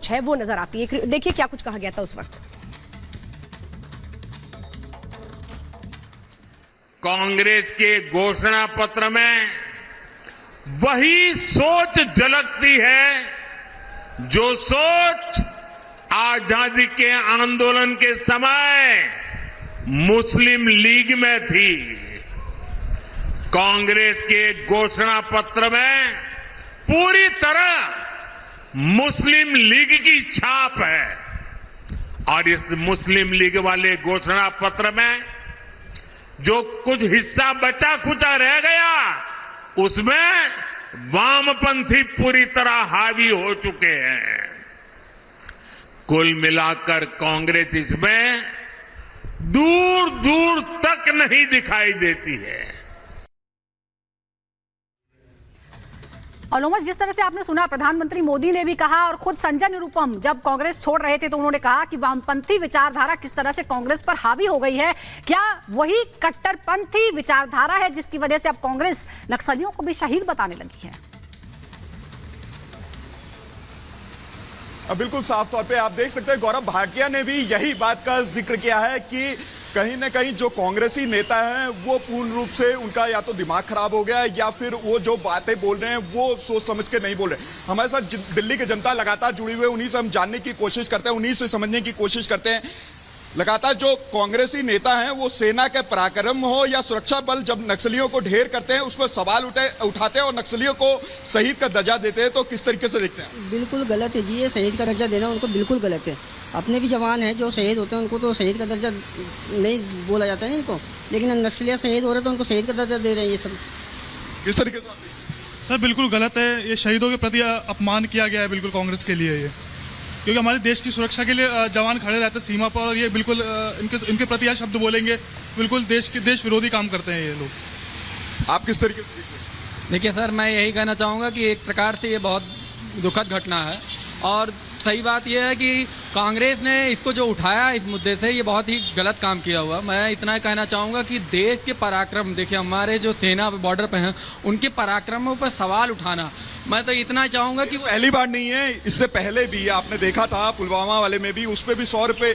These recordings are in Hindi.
सोच है वो नजर आती है। देखिए क्या कुछ कहा गया था उस वक्त। कांग्रेस के घोषणा पत्र में वही सोच झलकती है जो सोच आजादी के आंदोलन के समय मुस्लिम लीग में थी। कांग्रेस के घोषणा पत्र में पूरी तरह मुस्लिम लीग की छाप है और इस मुस्लिम लीग वाले घोषणा पत्र में जो कुछ हिस्सा बचा खुचा रह गया उसमें वामपंथी पूरी तरह हावी हो चुके हैं। कुल मिलाकर कांग्रेस इसमें दूर दूर तक नहीं दिखाई देती है। और लोमस, जिस तरह से आपने सुना, प्रधानमंत्री मोदी ने भी कहा और खुद संजय निरुपम जब कांग्रेस छोड़ रहे थे तो उन्होंने कहा कि वामपंथी विचारधारा किस तरह से कांग्रेस पर हावी हो गई है। क्या वही कट्टरपंथी विचारधारा है जिसकी वजह से अब कांग्रेस नक्सलियों को भी शहीद बताने लगी है? बिल्कुल साफ तौर पे आप देख सकते हैं गौरव भाटिया ने भी यही बात का जिक्र किया है कि कहीं ना कहीं जो कांग्रेसी नेता हैं वो पूर्ण रूप से उनका या तो दिमाग खराब हो गया है या फिर वो जो बातें बोल रहे हैं वो सोच समझ के नहीं बोल रहे। हमारे साथ दिल्ली की जनता लगातार जुड़ी हुई है, उन्हीं से हम जानने की कोशिश करते हैं, उन्हीं से समझने की कोशिश करते हैं। लगातार जो कांग्रेसी नेता हैं वो सेना के पराक्रम हो या सुरक्षा बल जब नक्सलियों को ढेर करते हैं उस पर सवाल उठाते हैं और नक्सलियों को शहीद का दर्जा देते हैं, तो किस तरीके से देखते हैं? बिल्कुल गलत है जी, ये शहीद का दर्जा देना उनको बिल्कुल गलत है। अपने भी जवान हैं जो शहीद होते हैं, उनको तो शहीद का दर्जा नहीं बोला जाता है इनको, लेकिन नक्सलिया शहीद हो रहे तो उनको शहीद का दर्जा दे रहे हैं। ये सब किस तरीके से? सर बिल्कुल गलत है, ये शहीदों के प्रति अपमान किया गया है बिल्कुल कांग्रेस के लिए ये, क्योंकि हमारे देश की सुरक्षा के लिए जवान खड़े रहते हैं सीमा पर और ये बिल्कुल इनके प्रति यह शब्द बोलेंगे, बिल्कुल देश विरोधी काम करते हैं ये लोग। आप किस तरीके से? देखिए सर, मैं यही कहना चाहूँगा कि एक प्रकार से ये बहुत दुखद घटना है और सही बात यह है कि कांग्रेस ने इसको जो उठाया इस मुद्दे से, ये बहुत ही गलत काम किया हुआ। मैं इतना कहना चाहूँगा कि देश के पराक्रम, देखिए हमारे जो सेना बॉर्डर पे हैं उनके पराक्रमों पर सवाल उठाना, मैं तो इतना चाहूँगा कि पहली बार नहीं है, इससे पहले भी आपने देखा था पुलवामा वाले में भी, उस पर भी 100 रुपये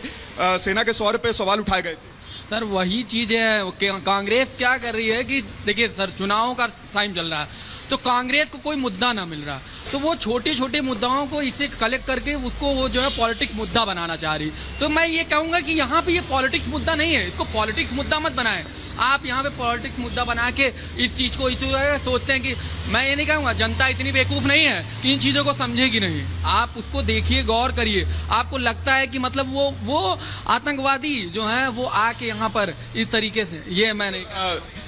सेना के 100 रुपये सवाल उठाए गए थे। सर वही चीज़ है, कांग्रेस क्या कर रही है कि देखिए सर चुनावों का टाइम चल रहा है तो कांग्रेस को कोई मुद्दा ना मिल रहा तो वो छोटे छोटे मुद्दाओं को इसे कलेक्ट करके उसको वो जो है पॉलिटिक्स मुद्दा बनाना चाह रही। तो मैं ये कहूँगा कि यहाँ पे ये पॉलिटिक्स मुद्दा नहीं है, इसको पॉलिटिक्स मुद्दा मत बनाएं। आप यहाँ पे पॉलिटिक्स मुद्दा बना के इस चीज़ को इशू सोचते हैं कि मैं ये नहीं कहूँगा जनता इतनी बेवकूफ़ नहीं है कि इन चीज़ों को समझेगी नहीं। आप उसको देखिए, गौर करिए, आपको लगता है कि मतलब वो आतंकवादी जो हैं वो आके यहाँ पर इस तरीके से, ये मैं नहीं।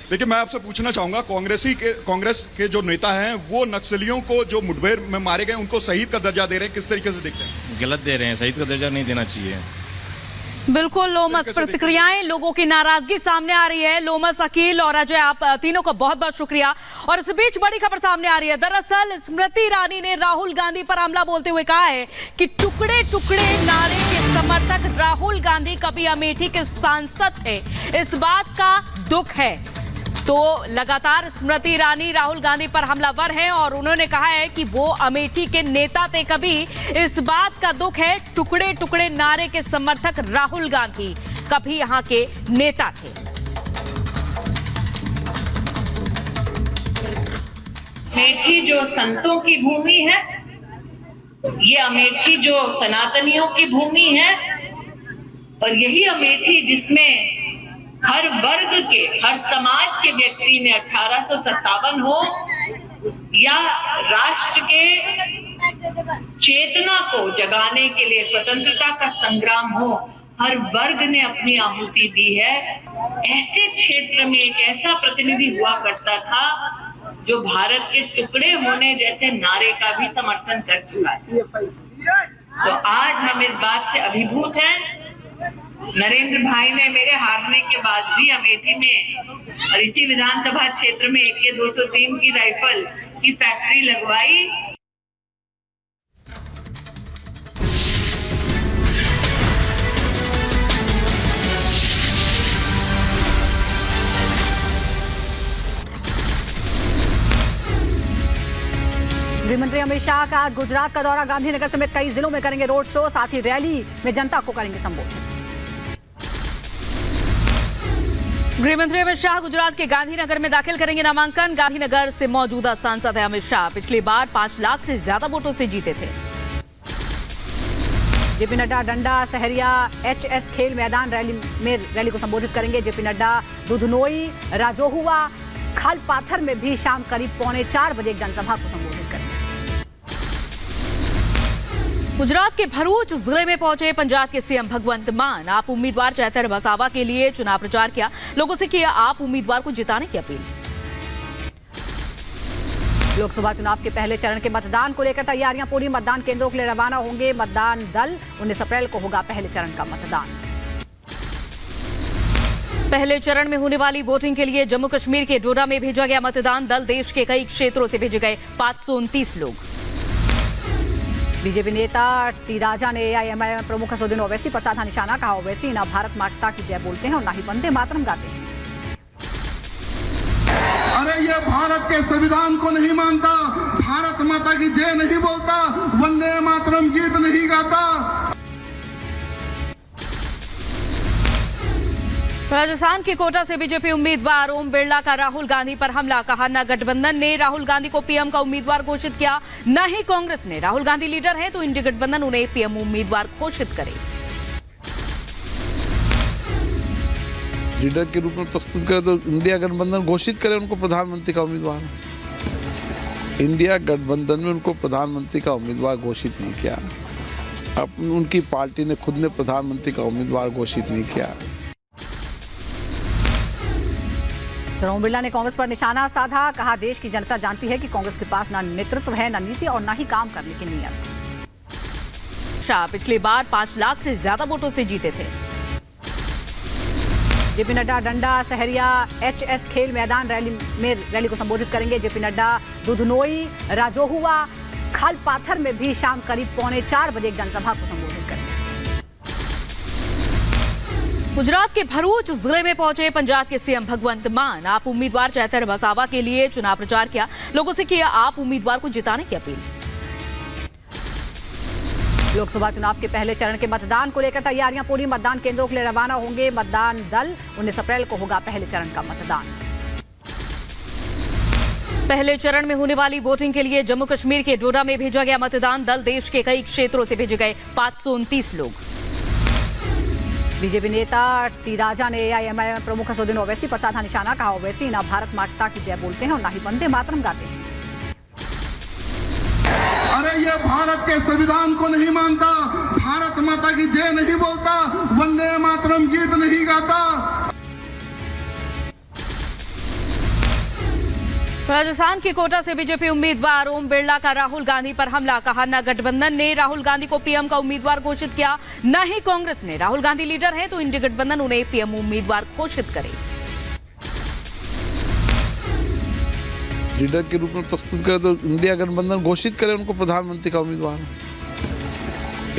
देखिए मैं आपसे पूछना चाहूंगा, कांग्रेस के जो नेता हैं वो नक्सलियों को जो मुठभेड़ में मारे गए उनको शहीद का दर्जा दे रहे हैं, किस तरीके से देखते हैं? गलत दे रहे हैं, शहीद का दर्जा नहीं देना चाहिए। बिल्कुल लोमस, प्रतिक्रियाएं लोगों की नाराजगी सामने आ रही है। लोमस, अकील और अजय, आप तीनों का बहुत बहुत शुक्रिया। और इस बीच बड़ी खबर सामने आ रही है। दरअसल स्मृति ईरानी ने राहुल गांधी पर हमला बोलते हुए कहा है कि टुकड़े टुकड़े नारे के समर्थक राहुल गांधी कभी अमेठी के सांसद थे, इस बात का दुख है। तो लगातार स्मृति ईरानी राहुल गांधी पर हमलावर हैं और उन्होंने कहा है कि वो अमेठी के नेता थे कभी, इस बात का दुख है। टुकड़े टुकड़े नारे के समर्थक राहुल गांधी कभी यहाँ के नेता थे। अमेठी जो संतों की भूमि है, ये अमेठी जो सनातनियों की भूमि है और यही अमेठी जिसमें हर वर्ग के, हर समाज के व्यक्ति ने 1857 हो या राष्ट्र के चेतना को जगाने के लिए स्वतंत्रता का संग्राम हो, हर वर्ग ने अपनी आहुति दी है। ऐसे क्षेत्र में एक ऐसा प्रतिनिधि हुआ करता था जो भारत के टुकड़े होने जैसे नारे का भी समर्थन कर चुका है। तो आज हम इस बात से अभिभूत हैं। नरेंद्र भाई ने मेरे हारने के बाद भी अमेठी में और इसी विधानसभा क्षेत्र में AK 203 की राइफल की फैक्ट्री लगवाई। गृह मंत्री अमित शाह का आज गुजरात का दौरा, गांधीनगर समेत कई जिलों में करेंगे रोड शो, साथ ही रैली में जनता को करेंगे संबोधित। गृह मंत्री अमित शाह गुजरात के गांधीनगर में दाखिल करेंगे नामांकन। गांधीनगर से मौजूदा सांसद है अमित शाह, पिछली बार 5 लाख से ज्यादा वोटों से जीते थे। जेपी नड्डा डंडा सहरिया एचएस खेल मैदान रैली को संबोधित करेंगे। जेपी नड्डा दुधनोई, राजोहुआ, खालपाथर में भी शाम करीब 3:45 बजे एक जनसभा को संबोधित करेंगे। गुजरात के भरूच जिले में पहुंचे पंजाब के सीएम भगवंत मान। आप उम्मीदवार चैतर वसावा के लिए चुनाव प्रचार किया, लोगों से किया आप उम्मीदवार को जिताने की अपील। लोकसभा चुनाव के पहले चरण के मतदान को लेकर तैयारियां पूरी, मतदान केंद्रों के लिए रवाना होंगे मतदान दल। 19 अप्रैल को होगा पहले चरण का मतदान। पहले चरण में होने वाली वोटिंग के लिए जम्मू कश्मीर के डोडा में भेजा गया मतदान दल। देश के कई क्षेत्रों से भेजे गए 529 लोग। बीजेपी नेता टी राजा ने एआईएमआईएम प्रमुख असदुद्दीन ओवैसी पर साधा निशाना, कहा ओवैसी ना भारत माता की जय बोलते हैं और ना ही वंदे मातरम गाते हैं। अरे ये भारत के संविधान को नहीं मानता, भारत माता की जय नहीं बोलता, वंदे मातरम गीत नहीं गाता। राजस्थान की कोटा से बीजेपी उम्मीदवार ओम बिरला का राहुल गांधी पर हमला, कहा न गठबंधन ने राहुल गांधी को पीएम का उम्मीदवार घोषित किया, न ही कांग्रेस ने। राहुल गांधी लीडर है तो इंडिया गठबंधन उन्हें पीएम उम्मीदवार घोषित करे। लीडर के रूप में प्रस्तुत करे तो इंडिया गठबंधन घोषित करे उनको प्रधानमंत्री का उम्मीदवार। इंडिया गठबंधन में उनको प्रधानमंत्री का उम्मीदवार घोषित नहीं किया। अब उनकी पार्टी ने खुद ने प्रधानमंत्री का उम्मीदवार घोषित नहीं किया। ओम बिरला ने कांग्रेस पर निशाना साधा, कहा देश की जनता जानती है कि कांग्रेस के पास ना नेतृत्व है, ना नीति और ना ही काम करने की नीयत। शाह पिछली बार 5 लाख से ज्यादा वोटों से जीते थे। जेपी नड्डा डंडा सहरिया एचएस खेल मैदान रैली को संबोधित करेंगे। जेपी नड्डा दुधनोई, राजोहुआ, खालपाथर में भी शाम करीब 3:45 बजे एक जनसभा को संबोधित करेंगे। गुजरात के भरूच जिले में पहुंचे पंजाब के सीएम भगवंत मान। आप उम्मीदवार चैतर वसावा के लिए चुनाव प्रचार किया, लोगों से किया आप उम्मीदवार को जिताने की अपील। लोकसभा चुनाव के पहले चरण के मतदान को लेकर तैयारियां पूरी, मतदान केंद्रों के लिए रवाना होंगे मतदान दल। 19 अप्रैल को होगा पहले चरण का मतदान। पहले चरण में होने वाली वोटिंग के लिए जम्मू कश्मीर के डोडा में भेजा गया मतदान दल। देश के कई क्षेत्रों से भेजे गए 529 लोग। बीजेपी नेता टी राजा ने एआईएमआईएम प्रमुख असदुद्दीन ओवैसी पर साधा निशाना, कहा ओवैसी ना भारत माता की जय बोलते हैं और ना ही वंदे मातरम गाते हैं। अरे ये भारत के संविधान को नहीं मानता, भारत माता की जय नहीं बोलता, वंदे मातरम गीत नहीं गाता। राजस्थान की कोटा से बीजेपी उम्मीदवार ओम बिरला का राहुल गांधी पर हमला, कहा न गठबंधन ने राहुल गांधी को पीएम का उम्मीदवार घोषित किया, न ही कांग्रेस ने। राहुल गांधी लीडर है तो इंडिया गठबंधन उन्हें पीएम उम्मीदवार घोषित करे। लीडर के रूप में प्रस्तुत करे तो इंडिया गठबंधन घोषित करे उनको प्रधानमंत्री का उम्मीदवार।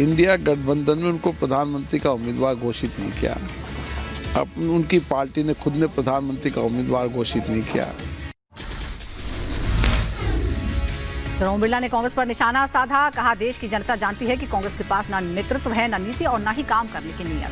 इंडिया गठबंधन में उनको प्रधानमंत्री का उम्मीदवार घोषित नहीं किया। अब उनकी पार्टी ने खुद ने प्रधानमंत्री का उम्मीदवार घोषित नहीं किया। ओम बिरला ने कांग्रेस पर निशाना साधा, कहा देश की जनता जानती है कि कांग्रेस के पास ना नेतृत्व है, ना नीति और ना ही काम करने की नीयत।